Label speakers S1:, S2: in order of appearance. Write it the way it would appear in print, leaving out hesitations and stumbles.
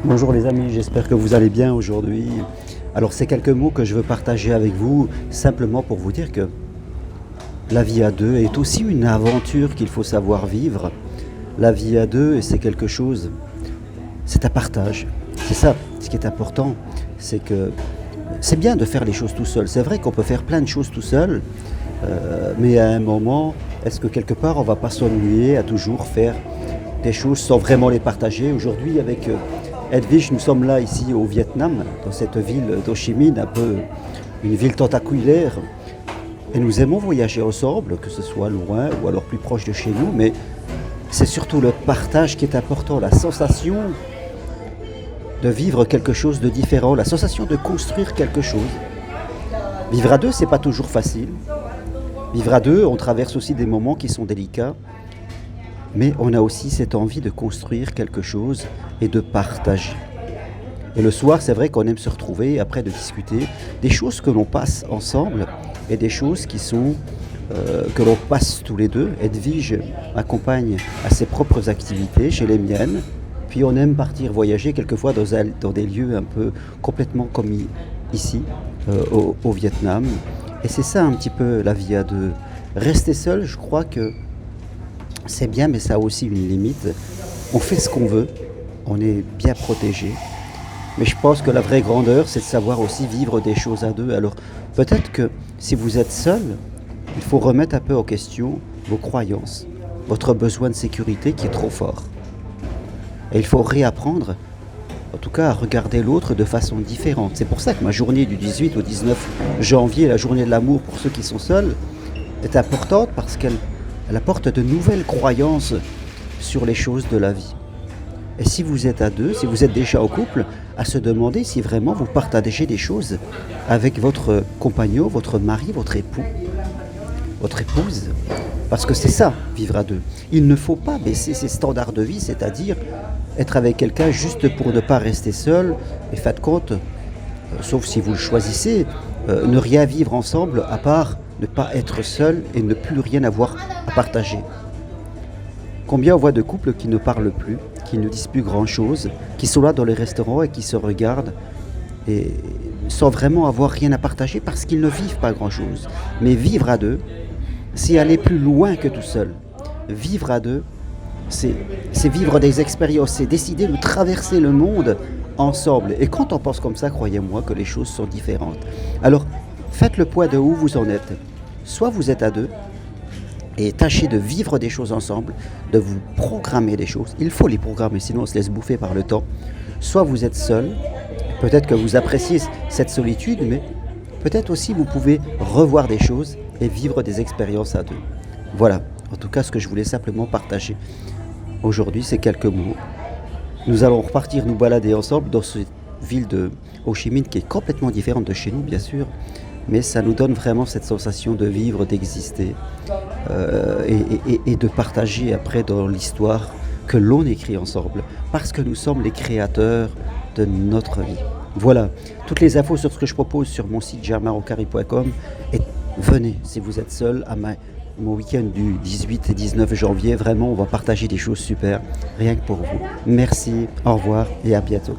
S1: Bonjour les amis, j'espère que vous allez bien aujourd'hui. Alors ces quelques mots que je veux partager avec vous, simplement pour vous dire que la vie à deux est aussi une aventure qu'il faut savoir vivre. La vie à deux, c'est quelque chose, c'est un partage. C'est ça, ce qui est important, c'est que c'est bien de faire les choses tout seul. C'est vrai qu'on peut faire plein de choses tout seul, mais à un moment, est-ce que quelque part on va pas s'ennuyer à toujours faire des choses sans vraiment les partager? Aujourd'hui, avec Edwige, nous sommes là ici au Vietnam, dans cette ville d'Ho Chi Minh, un peu une ville tentaculaire. Et nous aimons voyager ensemble, que ce soit loin ou alors plus proche de chez nous, mais c'est surtout le partage qui est important, la sensation de vivre quelque chose de différent, la sensation de construire quelque chose. Vivre à deux, c'est pas toujours facile. Vivre à deux, on traverse aussi des moments qui sont délicats, mais on a aussi cette envie de construire quelque chose et de partager. Et le soir, c'est vrai qu'on aime se retrouver, après de discuter des choses que l'on passe ensemble et des choses qui sont que l'on passe tous les deux. Edwige m'accompagne à ses propres activités, j'ai les miennes. Puis on aime partir voyager quelquefois dans des lieux un peu complètement comme ici, au Vietnam. Et c'est ça un petit peu la vie à deux. Rester seul, je crois que c'est bien, mais ça a aussi une limite. On fait ce qu'on veut, on est bien protégé. Mais je pense que la vraie grandeur, c'est de savoir aussi vivre des choses à deux. Alors peut-être que si vous êtes seul, il faut remettre un peu en question vos croyances, votre besoin de sécurité qui est trop fort. Et il faut réapprendre, en tout cas, à regarder l'autre de façon différente. C'est pour ça que ma journée du 18 au 19 janvier, la journée de l'amour pour ceux qui sont seuls, est importante parce qu'elle apporte de nouvelles croyances sur les choses de la vie. Et si vous êtes à deux, si vous êtes déjà au couple, à se demander si vraiment vous partagez des choses avec votre compagnon, votre mari, votre époux, votre épouse. Parce que c'est ça, vivre à deux. Il ne faut pas baisser ses standards de vie, c'est-à-dire être avec quelqu'un juste pour ne pas rester seul, et faites compte, sauf si vous le choisissez, ne rien vivre ensemble à part ne pas être seul et ne plus rien avoir à partager. Combien on voit de couples qui ne parlent plus, qui ne disent plus grand-chose, qui sont là dans les restaurants et qui se regardent et sans vraiment avoir rien à partager parce qu'ils ne vivent pas grand-chose. Mais vivre à deux, c'est aller plus loin que tout seul. Vivre à deux, c'est vivre des expériences, c'est décider de traverser le monde ensemble. Et quand on pense comme ça, croyez-moi que les choses sont différentes. Alors, faites le poids de où vous en êtes. Soit vous êtes à deux, et tâchez de vivre des choses ensemble, de vous programmer des choses. Il faut les programmer, sinon on se laisse bouffer par le temps. Soit vous êtes seul, peut-être que vous appréciez cette solitude, mais peut-être aussi vous pouvez revoir des choses et vivre des expériences à deux. Voilà, en tout cas ce que je voulais simplement partager aujourd'hui, c'est quelques mots. Nous allons repartir nous balader ensemble dans cette ville de Ho Chi Minh qui est complètement différente de chez nous, bien sûr, mais ça nous donne vraiment cette sensation de vivre, d'exister et de partager après dans l'histoire que l'on écrit ensemble, parce que nous sommes les créateurs de notre vie. Voilà, toutes les infos sur ce que je propose sur mon site germainrocari.com et venez si vous êtes seul à mon week-end du 18 et 19 janvier. Vraiment, on va partager des choses super, rien que pour vous. Merci, au revoir et à bientôt.